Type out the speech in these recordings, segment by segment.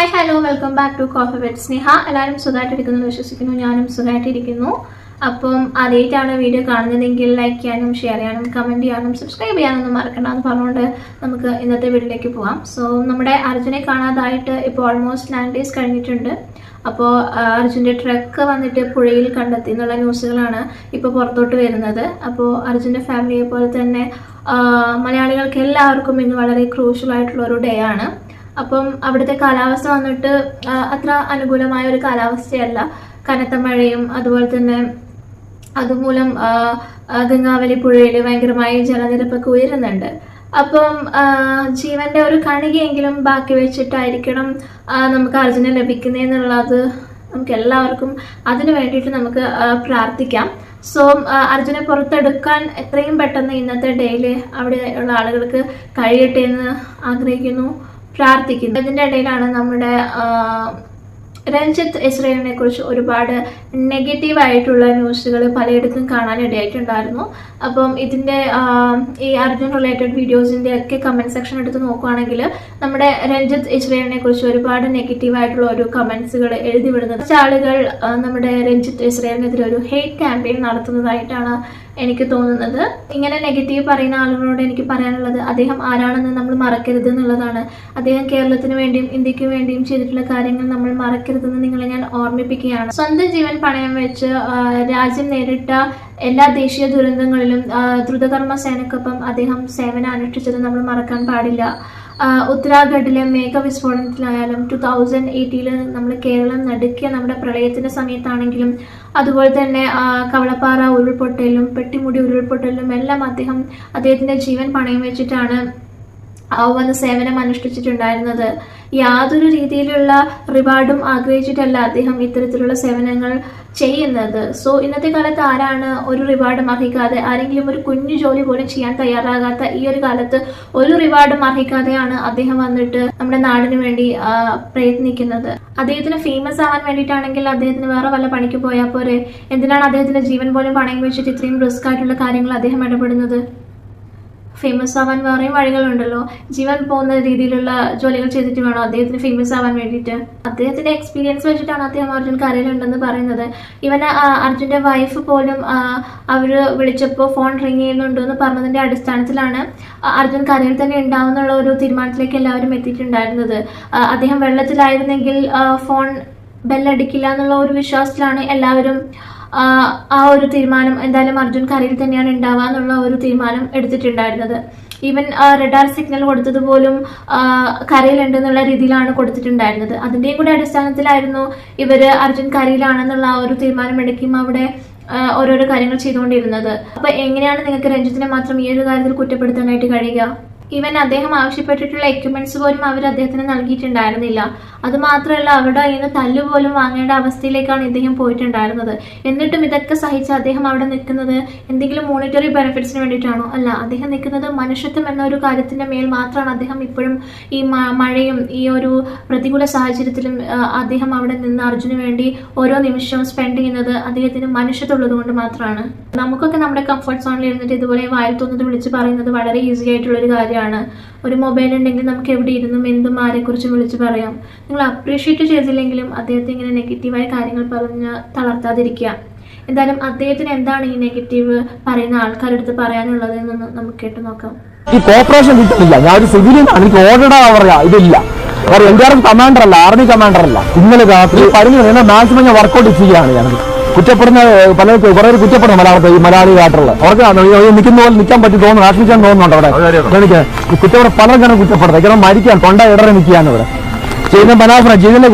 Hi hello welcome back to coffee with Sneha. എല്ലാവരും സുഖമായിട്ടിരിക്കുന്നു വിശ്വസിക്കുന്നു. ഞാനും സുഖമായിട്ടിരിക്കുന്നു. അപ്പം ആദ്യമായിട്ടാണ് വീഡിയോ കാണുന്നതെങ്കിൽ ലൈക്ക് ചെയ്യാനും ഷെയർ ചെയ്യാനും കമൻറ്റ് ചെയ്യാനും സബ്സ്ക്രൈബ് ചെയ്യാനൊന്നും മറക്കണ്ട എന്ന് പറഞ്ഞുകൊണ്ട് നമുക്ക് ഇന്നത്തെ വീഡിയോയിലേക്ക് പോകാം. സോ നമ്മുടെ അർജുനെ കാണാതായിട്ട് ഇപ്പോൾ ഓൾമോസ്റ്റ് 9 days കഴിഞ്ഞിട്ടുണ്ട്. അപ്പോൾ അർജുൻ്റെ ട്രക്ക് വന്നിട്ട് പുഴയിൽ കണ്ടെത്തി എന്നുള്ള ന്യൂസുകളാണ് ഇപ്പോൾ പുറത്തോട്ട് വരുന്നത്. അപ്പോൾ അർജുൻ്റെ ഫാമിലിയെ പോലെ തന്നെ മലയാളികൾക്ക് എല്ലാവർക്കും ഇന്ന് വളരെ ക്രൂഷ്യലായിട്ടുള്ള ഒരു ഡേ ആണ്. അപ്പം അവിടുത്തെ കാലാവസ്ഥ വന്നിട്ട് അത്ര അനുകൂലമായ ഒരു കാലാവസ്ഥയല്ല. കനത്ത മഴയും അതുപോലെ തന്നെ അതുമൂലം ഗംഗാവലി പുഴയിൽ ഭയങ്കരമായി ജലനിരപ്പൊക്കെ ഉയരുന്നുണ്ട്. അപ്പം ജീവന്റെ ഒരു കണികയെങ്കിലും ബാക്കി വെച്ചിട്ടായിരിക്കണം നമുക്ക് അർജുനെ ലഭിക്കുന്നതെന്നുള്ളത് നമുക്ക് എല്ലാവർക്കും അതിനു വേണ്ടിയിട്ട് നമുക്ക് പ്രാർത്ഥിക്കാം. സോ അർജുനെ പുറത്തെടുക്കാൻ എത്രയും പെട്ടെന്ന് ഇന്നത്തെ ഡേയിൽ അവിടെ ഉള്ള ആളുകൾക്ക് കഴിയട്ടെ എന്ന് ആഗ്രഹിക്കുന്നു, പ്രാർത്ഥിക്കുന്നു. ഇതിൻ്റെ ഇടയിലാണ് നമ്മുടെ രഞ്ജിത്ത് ഇസ്രയേലിനെ കുറിച്ച് ഒരുപാട് നെഗറ്റീവായിട്ടുള്ള ന്യൂസുകൾ പലയിടത്തും കാണാനിടയായിട്ടുണ്ടായിരുന്നു. അപ്പം ഇതിൻ്റെ ഈ അർജുൻ റിലേറ്റഡ് വീഡിയോസിൻ്റെ ഒക്കെ കമൻറ്റ് സെക്ഷൻ എടുത്ത് നോക്കുകയാണെങ്കിൽ നമ്മുടെ രഞ്ജിത്ത് ഇസ്രയേലിനെ കുറിച്ച് ഒരുപാട് നെഗറ്റീവായിട്ടുള്ള ഒരു കമൻസുകൾ എഴുതി വിടുന്നത്. കുറച്ച് ആളുകൾ നമ്മുടെ രഞ്ജിത്ത് ഇസ്രയേലിനെതിരെ ഒരു ഹെയ്റ്റ് ക്യാമ്പയിൻ നടത്തുന്നതായിട്ടാണ് എനിക്ക് തോന്നുന്നത്. ഇങ്ങനെ നെഗറ്റീവ് പറയുന്ന ആളുകളോട് എനിക്ക് പറയാനുള്ളത്, അദ്ദേഹം ആരാണെന്ന് നമ്മൾ മറക്കരുത് എന്നുള്ളതാണ്. അദ്ദേഹം കേരളത്തിന് വേണ്ടിയും ഇന്ത്യക്ക് വേണ്ടിയും ചെയ്തിട്ടുള്ള കാര്യങ്ങൾ നമ്മൾ മറക്കരുതെന്ന് നിങ്ങളെ ഞാൻ ഓർമ്മിപ്പിക്കുകയാണ്. സ്വന്തം ജീവൻ പണയം വെച്ച് രാജ്യം നേരിട്ട എല്ലാ ദേശീയ ദുരന്തങ്ങളിലും ദ്രുതകർമ്മ സേനക്കൊപ്പം അദ്ദേഹം സേവനം അനുഷ്ഠിച്ചത് നമ്മൾ മറക്കാൻ പാടില്ല. ഉത്തരാഖണ്ഡിലെ മേഘവിസ്ഫോടനത്തിലായാലും 2018 നമ്മൾ കേരളം നടുക്കിയ നമ്മുടെ പ്രളയത്തിന്റെ സമയത്താണെങ്കിലും അതുപോലെ തന്നെ കവളപ്പാറ ഉരുൾപൊട്ടലിലും പെട്ടിമുടി ഉരുൾപൊട്ടലിലും എല്ലാം അദ്ദേഹത്തിന്റെ ജീവൻ പണയം വെച്ചിട്ടാണ് വന്ന് സേവനം അനുഷ്ഠിച്ചിട്ടുണ്ടായിരുന്നത്. യാതൊരു രീതിയിലുള്ള റിവാർഡും ആഗ്രഹിച്ചിട്ടല്ല അദ്ദേഹം ഇത്തരത്തിലുള്ള സേവനങ്ങൾ ചെയ്യുന്നത്. സോ ഇന്നത്തെ കാലത്ത് ആരാണ് ഒരു റിവാർഡും അർഹിക്കാതെ, ആരെങ്കിലും ഒരു കുഞ്ഞു ജോലി പോലും ചെയ്യാൻ തയ്യാറാകാത്ത ഈ ഒരു കാലത്ത് ഒരു റിവാർഡും അർഹിക്കാതെയാണ് അദ്ദേഹം വന്നിട്ട് നമ്മുടെ നാടിന് വേണ്ടി പ്രയത്നിക്കുന്നത്. അദ്ദേഹത്തിന് ഫേമസ് ആവാൻ വേണ്ടിയിട്ടാണെങ്കിൽ അദ്ദേഹത്തിന് വേറെ വല്ല പണിക്ക് പോയാൽ പോരെ? എന്തിനാണ് അദ്ദേഹത്തിന്റെ ജീവൻ പോലും പണയം വെച്ചിട്ട് ഇത്രയും റിസ്ക് ആയിട്ടുള്ള കാര്യങ്ങൾ അദ്ദേഹം ഇടപെടുന്നത്? ഫേമസ് ആവാൻ വേറെയും വഴികളുണ്ടല്ലോ. ജീവൻ പോകുന്ന രീതിയിലുള്ള ജോലികൾ ചെയ്തിട്ട് വേണോ അദ്ദേഹത്തിന് ഫേമസ് ആവാൻ വേണ്ടിയിട്ട്? അദ്ദേഹത്തിന്റെ എക്സ്പീരിയൻസ് വെച്ചിട്ടാണ് അദ്ദേഹം അർജുൻ കരയിലുണ്ടെന്ന് പറയുന്നത്. ഇവന് അർജുന്റെ വൈഫ് പോലും അവര് വിളിച്ചപ്പോൾ ഫോൺ റിങ് ചെയ്യുന്നുണ്ടെന്ന് പറഞ്ഞതിന്റെ അടിസ്ഥാനത്തിലാണ് അർജുൻ കരയിൽ തന്നെ ഉണ്ടാവുന്നുള്ള ഒരു തീരുമാനത്തിലേക്ക് എല്ലാവരും എത്തിയിട്ടുണ്ടായിരുന്നത്. അദ്ദേഹം വെള്ളത്തിലായിരുന്നെങ്കിൽ ഫോൺ ബെല്ലടിക്കില്ല എന്നുള്ള ഒരു വിശ്വാസത്തിലാണ് എല്ലാവരും ആ ഒരു തീരുമാനം, എന്തായാലും അർജുൻ കരയിൽ തന്നെയാണ് ഉണ്ടാവുക എന്നുള്ള ഒരു തീരുമാനം എടുത്തിട്ടുണ്ടായിരുന്നത്. ഈവൻ റഡാർ സിഗ്നൽ കൊടുത്തത് പോലും കരയിലുണ്ട് എന്നുള്ള രീതിയിലാണ് കൊടുത്തിട്ടുണ്ടായിരുന്നത്. അതിൻ്റെയും കൂടെ അടിസ്ഥാനത്തിലായിരുന്നു ഇവര് അർജുൻ കരയിലാണെന്നുള്ള ആ ഒരു തീരുമാനം എടുക്കും അവിടെ ഓരോരോ കാര്യങ്ങൾ ചെയ്തുകൊണ്ടിരുന്നത്. അപ്പൊ എങ്ങനെയാണ് നിങ്ങൾക്ക് രഞ്ജിത്തിനെ മാത്രം ഈ ഒരു കാര്യത്തിൽ കുറ്റപ്പെടുത്താനായിട്ട് കഴിയുക? ഈവൻ അദ്ദേഹം ആവശ്യപ്പെട്ടിട്ടുള്ള എക്യുപ്മെന്റ്സ് പോലും അവർ അദ്ദേഹത്തിന് നൽകിയിട്ടുണ്ടായിരുന്നില്ല. അതുമാത്രമല്ല, അവരുടെ കയ്യിൽ നിന്ന് തല്ലുപോലും വാങ്ങേണ്ട അവസ്ഥയിലേക്കാണ് ഇദ്ദേഹം പോയിട്ടുണ്ടായിരുന്നത്. എന്നിട്ടും ഇതൊക്കെ സഹിച്ച് അദ്ദേഹം അവിടെ നിൽക്കുന്നത് എന്തെങ്കിലും മോണിറ്ററി ബെനിഫിറ്റ്സിന് വേണ്ടിയിട്ടാണോ? അല്ല, അദ്ദേഹം നിൽക്കുന്നത് മനുഷ്യത്വം എന്ന ഒരു കാര്യത്തിന്റെ മേൽ മാത്രമാണ്. അദ്ദേഹം ഇപ്പോഴും ഈ മഴയും ഈ ഒരു പ്രതികൂല സാഹചര്യത്തിലും അദ്ദേഹം അവിടെ നിന്ന് അർജുന് വേണ്ടി ഓരോ നിമിഷവും സ്പെൻഡ് ചെയ്യുന്നത് അദ്ദേഹത്തിന് മനുഷ്യത്വം ഉള്ളത് കൊണ്ട് മാത്രമാണ്. നമുക്കൊക്കെ നമ്മുടെ കംഫർട്ട് സോണിൽ ഇരുന്നിട്ട് ഇതുപോലെ വായിൽ തോന്നുന്നത് വിളിച്ച് പറയുന്നത് വളരെ ഈസി ആയിട്ടുള്ള ഒരു കാര്യമാണ്. ഒരു മൊബൈൽ ഉണ്ടെങ്കിൽ നമുക്ക് എവിടെ ഇരുന്നും എന്തും ആരെക്കുറിച്ചും വിളിച്ച് പറയാം. നിങ്ങൾ അപ്രീഷിയേറ്റ് ചെയ്തില്ലെങ്കിലും അദ്ദേഹത്തെ ഇങ്ങനെ നെഗറ്റീവായ കാര്യങ്ങൾ പറഞ്ഞ് തളർത്താതിരിക്കുക. എന്തായാലും അദ്ദേഹത്തിന് എന്താണ് ഈ നെഗറ്റീവ് പറയുന്ന ആൾക്കാരെടുത്ത് പറയാനുള്ളത് എന്നൊന്ന് നമുക്ക് കേട്ട് നോക്കാം. ഈ കോപ്പറേഷൻ കിട്ടുന്നില്ല. ഞാൻ ഒരു സിവിലിയൻ ആണ്, എനിക്ക് ഓർഡർ പറയാ ഇതില്ല. NDRF കമാൻഡർ അല്ല, ആർമി കമാൻഡർ അല്ല. ഇന്നലെ രാത്രി പറഞ്ഞു മാക്സിമം ഞാൻ വർക്കൗട്ട് ചെയ്യുകയാണ്. ഞാൻ കുറ്റപ്പെടുന്ന കുറെ കുറ്റപ്പെടുന്നു മലയാളത്തിൽ, ഈ മലയാളികളായിട്ടുള്ള അവർക്ക് നിൽക്കുന്ന പോലെ നിൽക്കാൻ പറ്റി തോന്നുന്നു, ആശ്രയിക്കാൻ തോന്നുന്നുണ്ട് അവിടെ. എനിക്ക് കുറ്റപ്പെടുന്ന പലർക്കാണ് കുറ്റപ്പെടുന്നത്. കാരണം മരിക്കാൻ തൊണ്ട ഇടറി നിൽക്കുകയാണ് ഇവിടെ ചെയ്യുന്ന ബനാഫ്ര ജീവന്റെ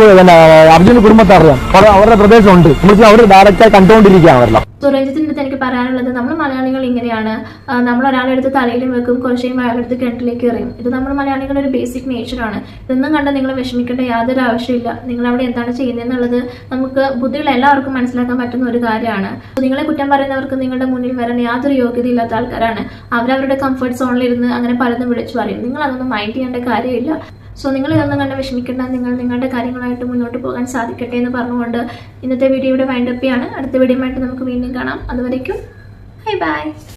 അർജുന്റെ കുടുംബത്തെ അറിയാം, അവരുടെ പ്രദേശമുണ്ട്, അവർ ഡയറക്റ്റായി കണ്ടുകൊണ്ടിരിക്കുകയാണ് അവരെല്ലാം. രഞ്ജിത്തിന്റെ അടുത്ത് എനിക്ക് പറയാനുള്ളത്, നമ്മൾ മലയാളികൾ ഇങ്ങനെയാണ്. നമ്മൾ ഒരാളെടുത്ത് തലയിലും വെക്കും, കുറച്ചും അയാളെടുത്ത് കിണറ്റിലേക്ക് എറിയും. ഇത് നമ്മൾ മലയാളികളുടെ ഒരു ബേസിക് നേച്ചറാണ്. ഇതൊന്നും കണ്ട് നിങ്ങൾ വിഷമിക്കേണ്ട യാതൊരു ആവശ്യമില്ല. നിങ്ങൾ അവിടെ എന്താണ് ചെയ്യുന്നതെന്നുള്ളത് നമുക്ക് ബുദ്ധിയുള്ള എല്ലാവർക്കും മനസ്സിലാക്കാൻ പറ്റുന്ന ഒരു കാര്യമാണ്. നിങ്ങളെ കുറ്റം പറയുന്നവർക്ക് നിങ്ങളുടെ മുന്നിൽ വരാൻ യാതൊരു യോഗ്യതയില്ലാത്ത ആൾക്കാരാണ്. അവരവരുടെ കംഫർട്ട് സോണിലിരുന്ന് അങ്ങനെ പലതും വിളിച്ചു പറയും. നിങ്ങൾ അതൊന്നും മൈൻഡ് ചെയ്യേണ്ട കാര്യമില്ല. സോ നിങ്ങൾ ഇതൊന്നും കണ്ട് വിഷമിക്കേണ്ട, നിങ്ങളുടെ കാര്യങ്ങളായിട്ട് മുന്നോട്ട് പോകാൻ സാധിക്കട്ടെ എന്ന് പറഞ്ഞുകൊണ്ട് ഇന്നത്തെ വീഡിയോ ഇവിടെ വൈൻഡപ്പ് ചെയ്യാണ്. അടുത്ത വീഡിയോ ആയിട്ട് നമുക്ക് വീണ്ടും കാണാം. അതുവരേക്കും ബൈ ബൈ.